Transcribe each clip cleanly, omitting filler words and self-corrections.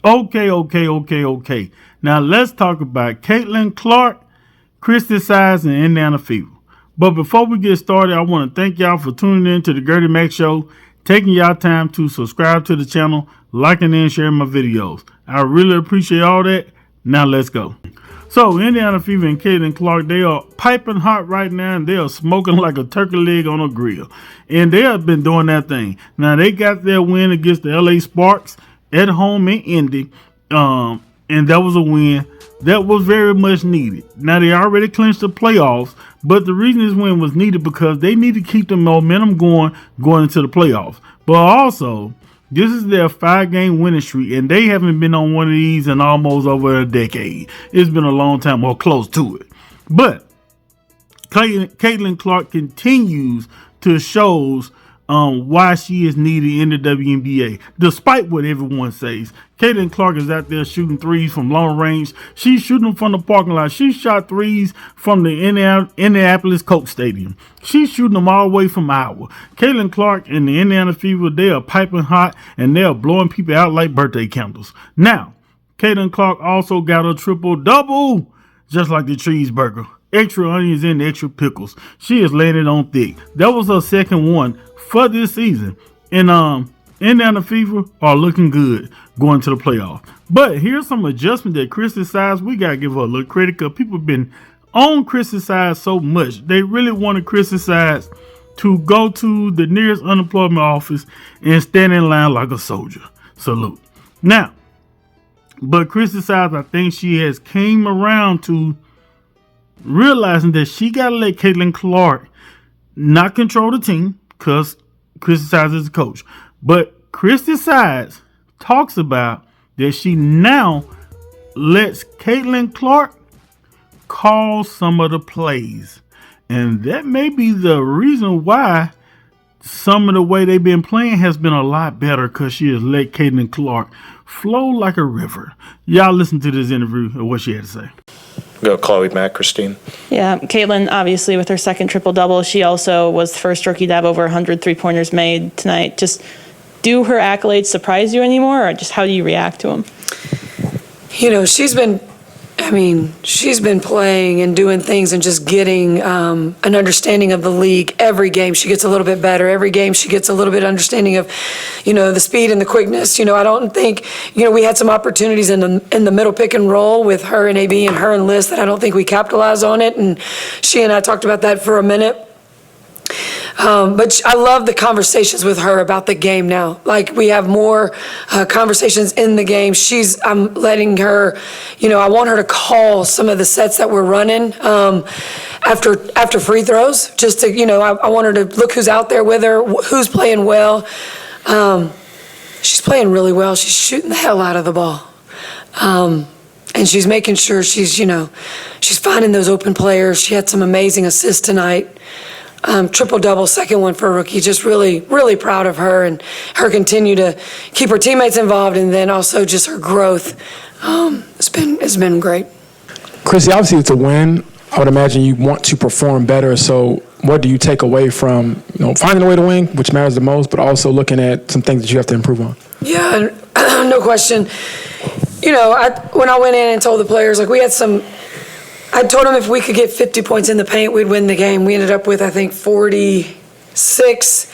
Okay. Now let's talk about Caitlin Christiesides, and Indiana Fever. But before we get started, I want to thank y'all for tuning in to the Gertie Mac Show, taking y'all time to subscribe to the channel, liking and sharing my videos. I really appreciate all that. Now let's go. So Indiana Fever and Caitlin Clark, they are piping hot right now, and they are smoking like a turkey leg on a grill. And they have been doing that thing. Now they got their win against the LA Sparks at home in Indy. And that was a win that was very much needed. Now they already clinched the playoffs, but the reason this win was needed because they need to keep the momentum going into the playoffs. But also, this is their 5-game winning streak, and they haven't been on one of these in almost over a decade. It's been a long time, or close to it. But Caitlin Clark continues to show why she is needed in the WNBA, despite what everyone says. Caitlin Clark is out there shooting threes from long range. She's shooting them from the parking lot. She shot threes from the Indianapolis Coke Stadium. She's shooting them all the way from Iowa. Caitlin Clark and the Indiana Fever, they are piping hot, and they are blowing people out like birthday candles. Now, Caitlin Clark also got a triple-double, just like the cheeseburger. Extra onions and extra pickles. She is laying it on thick. That was her second one for this season. And Indiana Fever are looking good going to the playoff. But here's some adjustment that Christiesides, we gotta give her a little credit because people have been on Christiesides so much. They really wanted Christiesides to go to the nearest unemployment office and stand in line like a soldier. Salute. Now, but Christiesides, I think she has came around to realizing that she got to let Caitlin Clark not control the team because Christiesides is the coach. But Christiesides talks about that she now lets Caitlin Clark call some of the plays. And that may be the reason why some of the way they've been playing has been a lot better because she has let Caitlin Clark flow like a river. Y'all listen to this interview and what she had to say. Go Chloe, Matt, Christine. Yeah, Caitlin, obviously, with her second triple-double, she also was the first rookie to have over 100 three-pointers made tonight. Just do her accolades surprise you anymore, or just how do you react to them? You know, she's been playing and doing things and just getting an understanding of the league. Every game she gets a little bit better. Every game she gets a little bit understanding of, the speed and the quickness. I don't think, we had some opportunities in the middle pick and roll with her and AB and her and Liz that I don't think we capitalized on it. And she and I talked about that for a minute. But I love the conversations with her about the game now. Like, we have more conversations in the game. I'm letting her, I want her to call some of the sets that we're running after free throws, just to, I want her to look who's out there with her, who's playing well. She's playing really well. She's shooting the hell out of the ball. And she's making sure she's finding those open players. She had some amazing assists tonight. Triple-double, second one for a rookie. Just really, really proud of her and her continue to keep her teammates involved, and then also just her growth. It's been great. Christie, obviously it's a win. I would imagine you want to perform better. So what do you take away from finding a way to win, which matters the most, but also looking at some things that you have to improve on? Yeah, no question. When I went in and told the players, I told them if we could get 50 points in the paint, we'd win the game. We ended up with, I think, 46.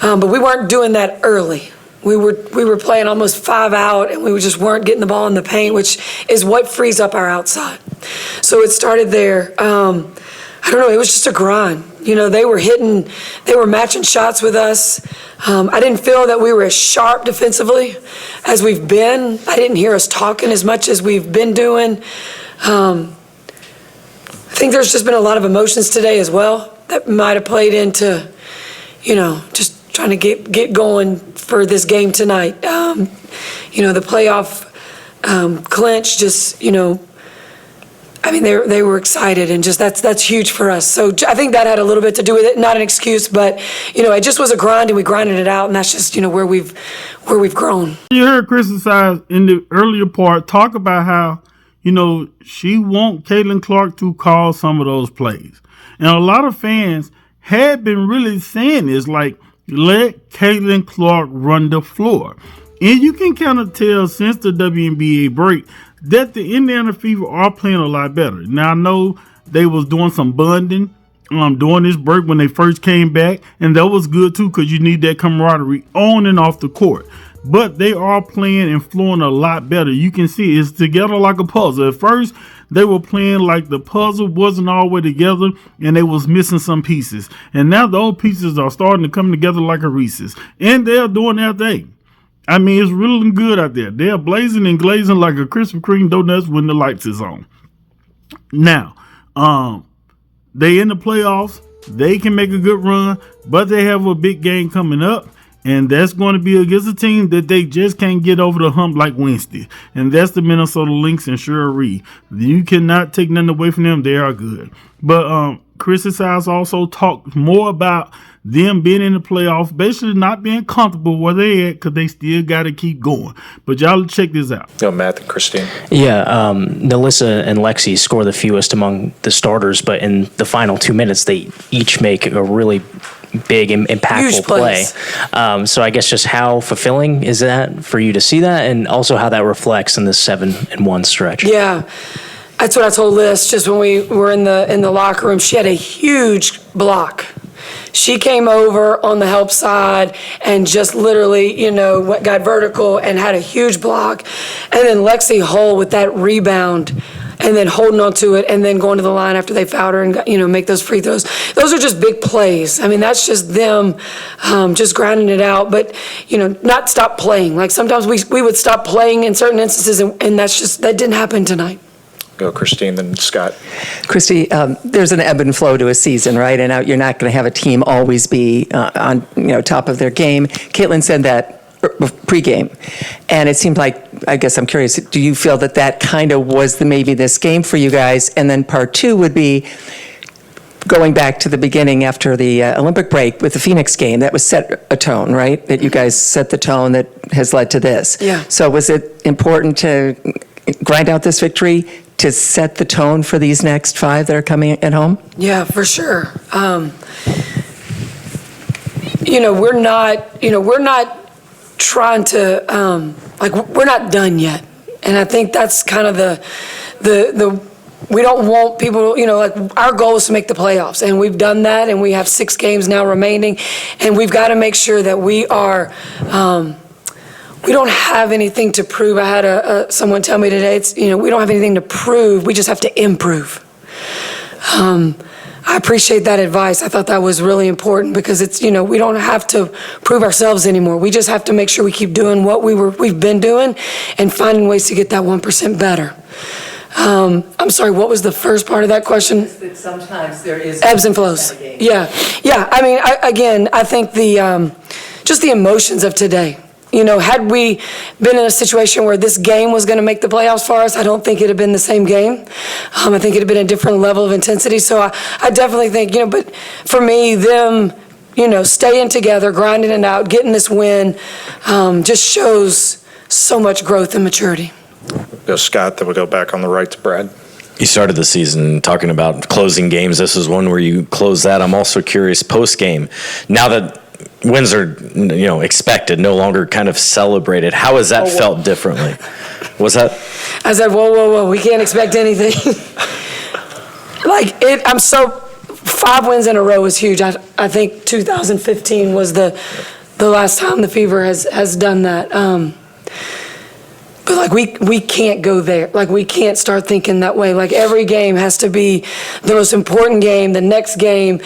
But we weren't doing that early. We were playing almost 5 out, and we just weren't getting the ball in the paint, which is what frees up our outside. So it started there. I don't know, it was just a grind. They were matching shots with us. I didn't feel that we were as sharp defensively as we've been. I didn't hear us talking as much as we've been doing. I think there's just been a lot of emotions today as well that might have played into, just trying to get going for this game tonight. The playoff clinch, just, they were excited, and just that's huge for us. So I think that had a little bit to do with it. Not an excuse, but it just was a grind, and we grinded it out, and that's just where we've grown. You heard Christiesides in the earlier part talk about how she want Caitlin Clark to call some of those plays. And a lot of fans had been really saying this, like, let Caitlin Clark run the floor. And you can kind of tell since the WNBA break that the Indiana Fever are playing a lot better. Now, I know they was doing some bonding during this break when they first came back, and that was good too because you need that camaraderie on and off the court. But they are playing and flowing a lot better. You can see it's together like a puzzle. At first, they were playing like the puzzle wasn't all the way together and they was missing some pieces. And now those pieces are starting to come together like a Reese's. And they're doing their thing. I mean, it's really good out there. They're blazing and glazing like a Krispy Kreme donuts when the lights is on. Now, they in the playoffs. They can make a good run, but they have a big game coming up. And that's going to be against a team that they just can't get over the hump like Wednesday. And that's the Minnesota Lynx and Cheryl Reed. You cannot take nothing away from them. They are good. But Christiesides also talked more about them being in the playoffs, basically not being comfortable where they at because they still got to keep going. But y'all check this out. Matt and Christine. Yeah, Nalissa and Lexi score the fewest among the starters, but in the final 2 minutes, they each make a really big and impactful play. So I guess just how fulfilling is that for you to see that, and also how that reflects in this 7-1 stretch? Yeah. That's what I told Liz just when we were in the locker room. She had a huge block. She came over on the help side and just literally, got vertical and had a huge block. And then Lexi Hull with that rebound and then holding on to it and then going to the line after they fouled her and, make those free throws. Those are just big plays. I mean, that's just them just grinding it out, but, not stop playing. Like sometimes we would stop playing in certain instances and that didn't happen tonight. Go Christine, then Scott. Christie, there's an ebb and flow to a season, right? And you're not going to have a team always be on top of their game. Caitlin said that pregame, and it seemed like, I guess I'm curious, do you feel that kind of was maybe this game for you guys? And then part two would be going back to the beginning after the Olympic break with the Phoenix game. That was set a tone, right? That you guys set the tone that has led to this. Yeah. So was it important to grind out this victory to set the tone for these next 5 that are coming at home? Yeah, for sure. We're not trying to, we're not done yet. And I think that's kind of the we don't want people, our goal is to make the playoffs. And we've done that, and we have 6 games now remaining. And we've got to make sure that we are, we don't have anything to prove. I had someone tell me today, we don't have anything to prove. We just have to improve. I appreciate that advice. I thought that was really important because it's, we don't have to prove ourselves anymore. We just have to make sure we keep doing what we've been doing and finding ways to get that 1% better. I'm sorry, what was the first part of that question? That sometimes there is ebbs and flows. Yeah. I mean, I think just the emotions of today. Had we been in a situation where this game was going to make the playoffs for us, I don't think it'd have been the same game. I think it'd have been a different level of intensity. So I definitely think, but for me, them, staying together, grinding it out, getting this win, just shows so much growth and maturity. Go Scott, then we'll go back on the right to Brad. You started the season talking about closing games. This is one where you close that. I'm also curious post-game. Now that wins are, expected, no longer kind of celebrated, how has that felt differently? Was that? I said, whoa, we can't expect anything. 5 wins in a row is huge. I think 2015 was the last time the Fever has done that. But we can't go there. We can't start thinking that way. Every game has to be the most important game, the next game,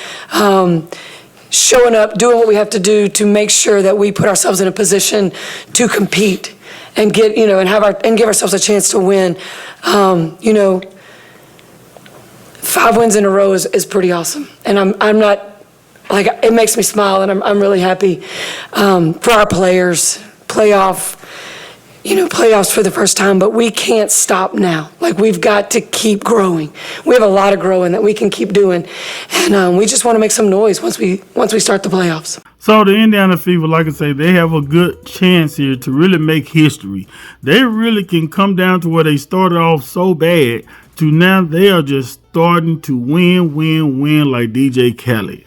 showing up, doing what we have to do to make sure that we put ourselves in a position to compete and get, and give ourselves a chance to win. 5 wins in a row is pretty awesome. And I'm not, it makes me smile, and I'm really happy for our players. Playoffs for the first time, but we can't stop now. We've got to keep growing. We have a lot of growing that we can keep doing, and we just want to make some noise once we start the playoffs. So the Indiana Fever, like I say, they have a good chance here to really make history. They really can come down to where they started off so bad to now they are just starting to win like DJ Khaled.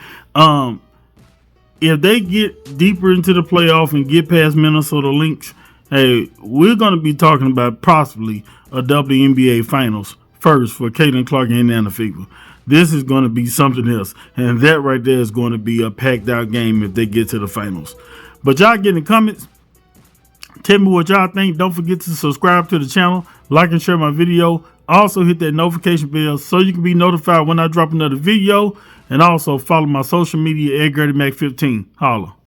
If they get deeper into the playoff and get past Minnesota Lynx, Hey, we're going to be talking about possibly a WNBA finals first for Caitlin Clark and Indiana Fever. This is going to be something else. And that right there is going to be a packed out game if they get to the finals. But y'all get in the comments. Tell me what y'all think. Don't forget to subscribe to the channel, like and share my video. Also hit that notification bell so you can be notified when I drop another video. And also follow my social media at GradyMac15. Holla.